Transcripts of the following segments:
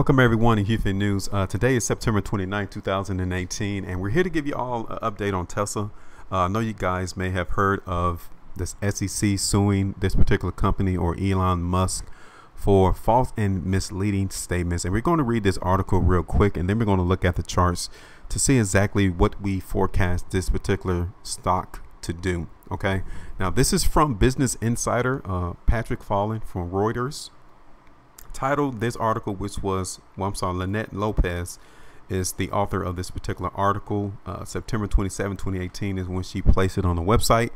Welcome everyone to HueFin News. Today is September 29, 2018, and we're here to give you all an update on Tesla. I know you guys may have heard of this SEC suing this particular company or Elon Musk for false and misleading statements. And we're going to read this article real quick, and then we're going to look at the charts to see exactly what we forecast this particular stock to do. Okay, now this is from Business Insider, Patrick Fallon from Reuters. Titled this article, which was, Lynette Lopez is the author of this particular article. September 27, 2018 is when she placed it on the website.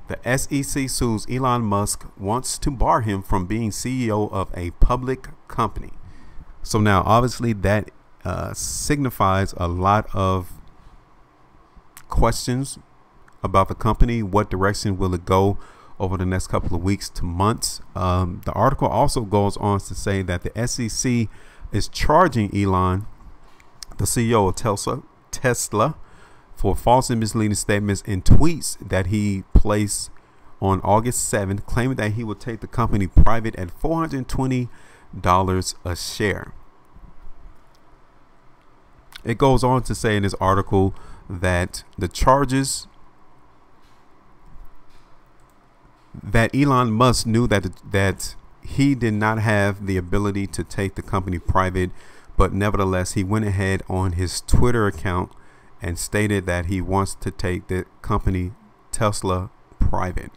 The SEC sues Elon Musk, wants to bar him from being CEO of a public company. So now obviously that signifies a lot of questions about the company. What direction will it go over the next couple of weeks to months? The article also goes on to say that the SEC is charging Elon, the CEO of Tesla, for false and misleading statements and tweets that he placed on August 7th, claiming that he would take the company private at $420 a share. It goes on to say in this article that the charges that Elon Musk knew that he did not have the ability to take the company private, but nevertheless he went ahead on his Twitter account and stated that he wants to take the company Tesla private.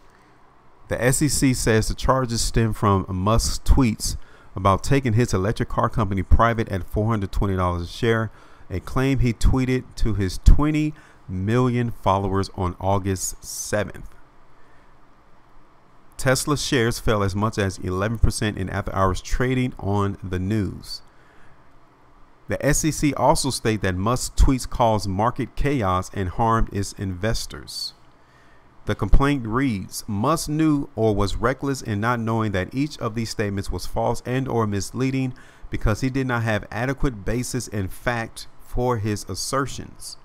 The SEC says the charges stem from Musk's tweets about taking his electric car company private at $420 a share, a claim he tweeted to his 20 million followers on August 7th. Tesla shares fell as much as 11% in after-hours trading on the news. The SEC also stated that Musk's tweets caused market chaos and harmed its investors. The complaint reads, Musk knew or was reckless in not knowing that each of these statements was false and or misleading because he did not have adequate basis in fact for his assertions.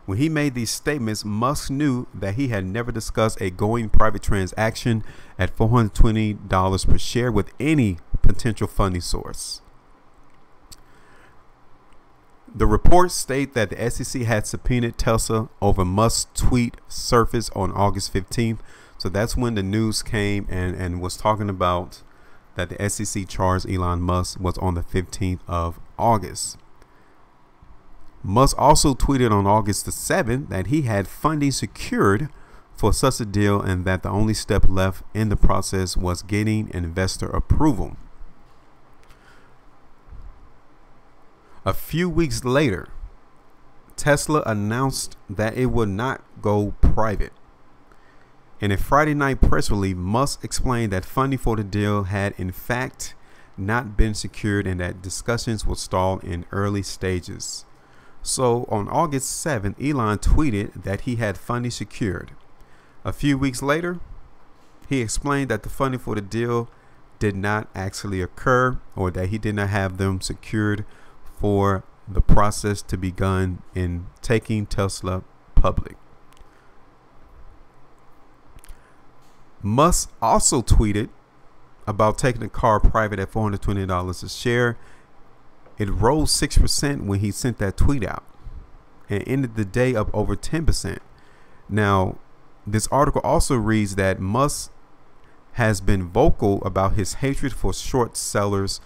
When he made these statements, Musk knew that he had never discussed a going private transaction at $420 per share with any potential funding source. The reports state that the SEC had subpoenaed Tesla over Musk's tweet surfaced on August 15th. So that's when the news came and was talking about that the SEC charged Elon Musk was on the 15th of August. Musk also tweeted on August the 7th that he had funding secured for such a deal and that the only step left in the process was getting investor approval. A few weeks later, Tesla announced that it would not go private. In a Friday night press release, Musk explained that funding for the deal had in fact not been secured and that discussions were stalled in early stages. So on August 7th, Elon tweeted that he had funding secured. A few weeks later, he explained that the funding for the deal did not actually occur, or that he did not have them secured for the process to begun in taking Tesla public. Musk also tweeted about taking the car private at $420 a share. It rose 6% when he sent that tweet out and ended the day up over 10%. Now, this article also reads that Musk has been vocal about his hatred for short sellers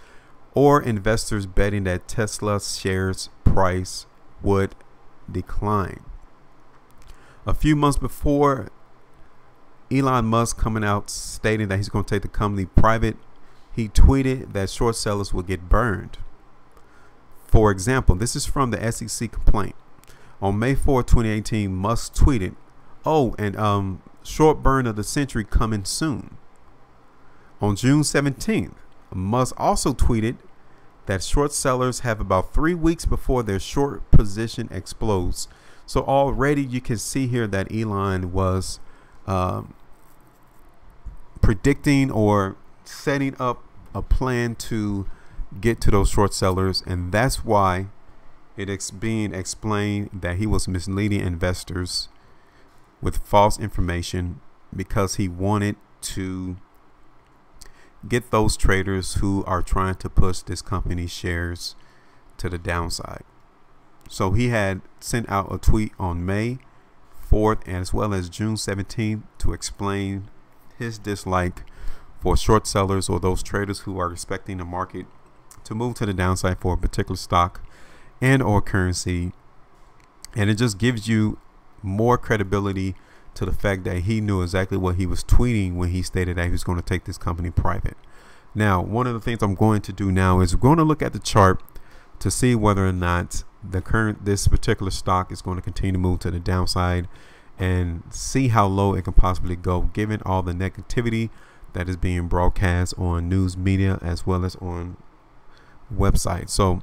or investors betting that Tesla's shares price would decline. A few months before Elon Musk coming out stating that he's going to take the company private, he tweeted that short sellers will get burned. For example, this is from the SEC complaint. On May 4, 2018, Musk tweeted, short burn of the century coming soon. On June 17th, Musk also tweeted that short sellers have about 3 weeks before their short position explodes. So already you can see here that Elon was predicting or setting up a plan to get to those short sellers, and that's why it's being explained that he was misleading investors with false information, because he wanted to get those traders who are trying to push this company's shares to the downside. So he had sent out a tweet on May 4th and as well as June 17th to explain his dislike for short sellers or those traders who are expecting the market to move to the downside for a particular stock and or currency. And it just gives you more credibility to the fact that he knew exactly what he was tweeting when he stated that he was going to take this company private. Now, one of the things I'm going to do now is we're going to look at the chart to see whether or not this particular stock is going to continue to move to the downside and see how low it can possibly go given all the negativity that is being broadcast on news media as well as on websites. So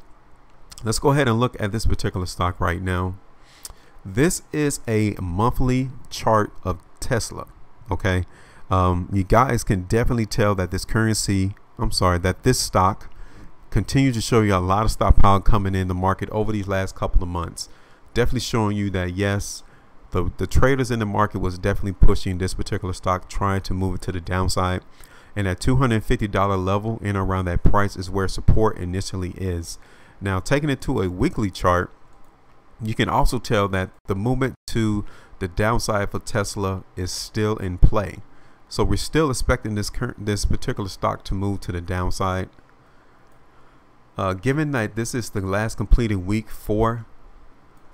let's go ahead and look at this particular stock right now. This is a monthly chart of Tesla. Okay, you guys can definitely tell that this stock continues to show you a lot of stockpile coming in the market over these last couple of months. Definitely showing you that yes, the traders in the market was definitely pushing this particular stock, trying to move it to the downside. And at $250 level in around that price is where support initially is. Now, taking it to a weekly chart, you can also tell that the movement to the downside for Tesla is still in play. So we're still expecting this particular stock to move to the downside. Given that this is the last completed week for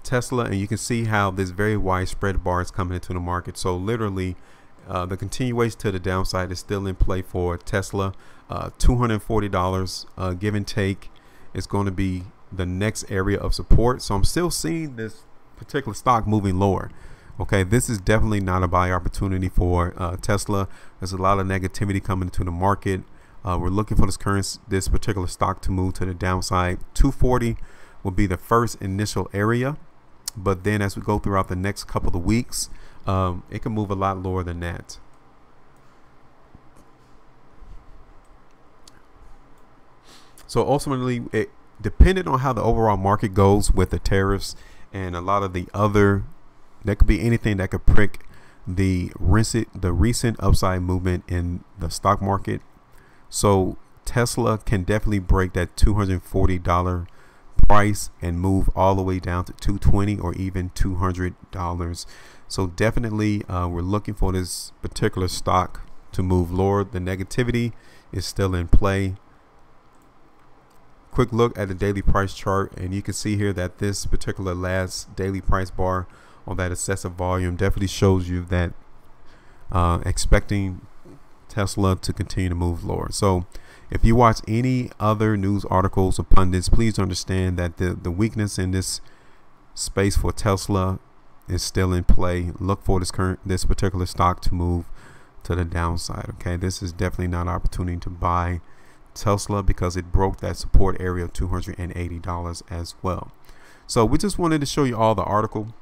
Tesla, and you can see how this very widespread bar is coming into the market. So literally the continuation to the downside is still in play for Tesla. $240 give and take is going to be the next area of support. So I'm still seeing this particular stock moving lower. Okay, this is definitely not a buy opportunity for Tesla. There's a lot of negativity coming into the market. We're looking for this particular stock to move to the downside. 240 will be the first initial area, but then as we go throughout the next couple of weeks, it can move a lot lower than that. So ultimately, depending on how the overall market goes with the tariffs and a lot of the other, there could be anything that could prick the recent upside movement in the stock market. So Tesla can definitely break that $240 price and move all the way down to $220 or even $200. So definitely we're looking for this particular stock to move lower. The negativity is still in play. Quick look at the daily price chart, and you can see here that this particular last daily price bar on that excessive volume definitely shows you that expecting Tesla to continue to move lower. So if you watch any other news articles or pundits, please understand that the weakness in this space for Tesla is still in play. Look for this particular stock to move to the downside. Okay, this is definitely not an opportunity to buy Tesla because it broke that support area of $280 as well. So we just wanted to show you all the article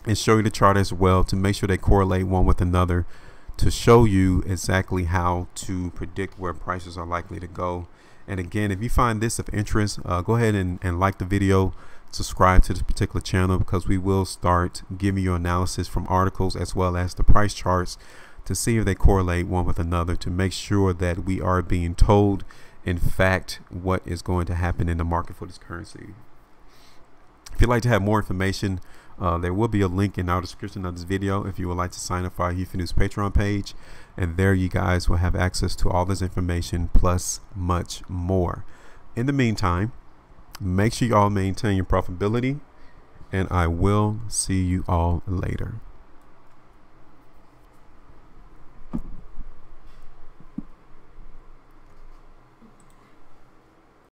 and show you the chart as well to make sure they correlate one with another, to show you exactly how to predict where prices are likely to go. And again, if you find this of interest, go ahead and like the video, subscribe to this particular channel, because we will start giving you analysis from articles as well as the price charts to see if they correlate one with another, to make sure that we are being told in fact what is going to happen in the market for this currency. If you'd like to have more information, there will be a link in our description of this video if you would like to sign up for our HueFin News Patreon page, and there you guys will have access to all this information plus much more. In the meantime, make sure you all maintain your profitability, and I will see you all later.